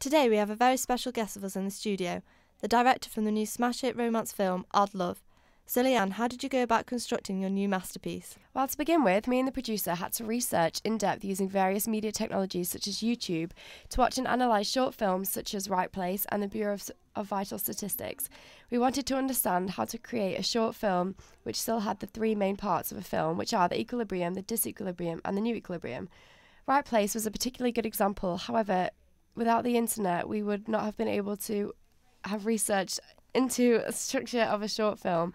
Today we have a very special guest with us in the studio, the director from the new smash hit romance film Odd Love. So Leanne, how did you go about constructing your new masterpiece? Well, to begin with, me and the producer had to research in depth using various media technologies such as YouTube to watch and analyse short films such as Right Place and the Bureau of Vital Statistics. We wanted to understand how to create a short film which still had the three main parts of a film, which are the equilibrium, the disequilibrium and the new equilibrium. Right Place was a particularly good example. However, without the internet, we would not have been able to have researched into a structure of a short film.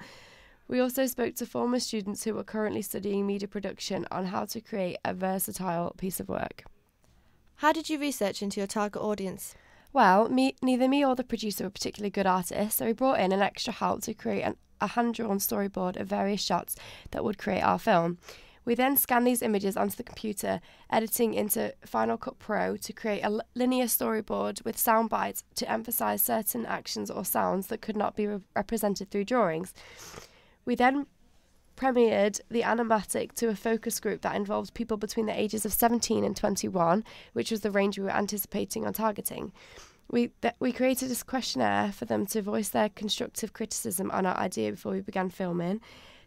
We also spoke to former students who are currently studying media production on how to create a versatile piece of work. How did you research into your target audience? Well, neither me or the producer were particularly good artists, so we brought in an extra help to create a hand-drawn storyboard of various shots that would create our film. We then scanned these images onto the computer, editing into Final Cut Pro to create a linear storyboard with sound bites to emphasise certain actions or sounds that could not be represented through drawings. We then premiered the animatic to a focus group that involved people between the ages of 17 and 21, which was the range we were anticipating on targeting. We created this questionnaire for them to voice their constructive criticism on our idea before we began filming.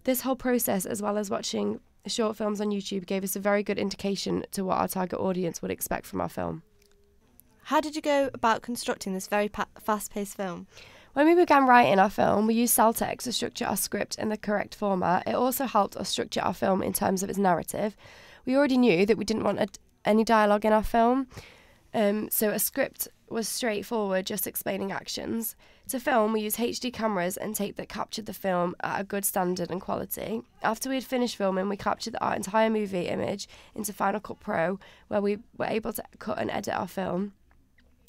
This whole process, as well as watching short films on YouTube, gave us a very good indication to what our target audience would expect from our film. How did you go about constructing this very fast-paced film? When we began writing our film, we used Celtx to structure our script in the correct format. It also helped us structure our film in terms of its narrative. We already knew that we didn't want any dialogue in our film, so a script was straightforward, just explaining actions. To film, we used HD cameras and tape that captured the film at a good standard and quality. After we had finished filming, we captured our entire movie image into Final Cut Pro, where we were able to cut and edit our film.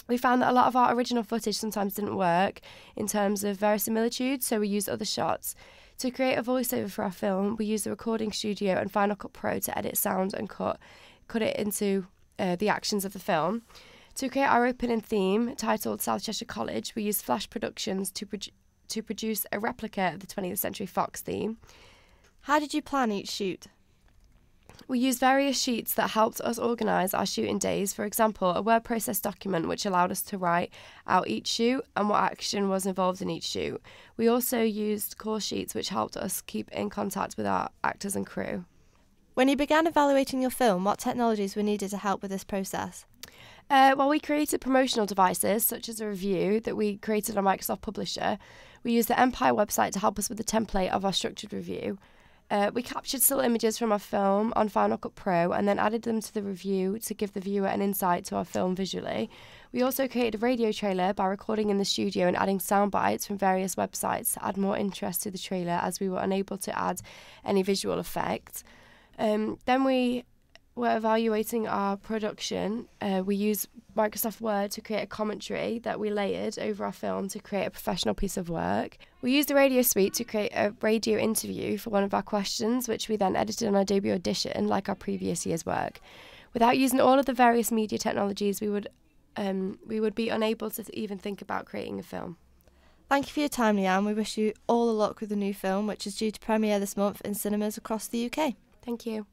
We found that a lot of our original footage sometimes didn't work in terms of verisimilitude, so we used other shots. To create a voiceover for our film, we used the recording studio and Final Cut Pro to edit sound and cut it into the actions of the film. To create our opening theme, titled South Cheshire College, we used Flash Productions to produce a replica of the 20th Century Fox theme. How did you plan each shoot? We used various sheets that helped us organise our shooting days. For example, a word process document which allowed us to write out each shoot and what action was involved in each shoot. We also used call sheets which helped us keep in contact with our actors and crew. When you began evaluating your film, what technologies were needed to help with this process? Well, we created promotional devices such as a review that we created on Microsoft Publisher. We used the Empire website to help us with the template of our structured review. We captured still images from our film on Final Cut Pro and then added them to the review to give the viewer an insight to our film visually. We also created a radio trailer by recording in the studio and adding sound bites from various websites to add more interest to the trailer, as we were unable to add any visual effect. Then we were evaluating our production. We used Microsoft Word to create a commentary that we layered over our film to create a professional piece of work. We used the Radio Suite to create a radio interview for one of our questions, which we then edited on Adobe Audition like our previous year's work. Without using all of the various media technologies, we would be unable to even think about creating a film. Thank you for your time, Leanne. We wish you all the luck with the new film, which is due to premiere this month in cinemas across the UK. Thank you.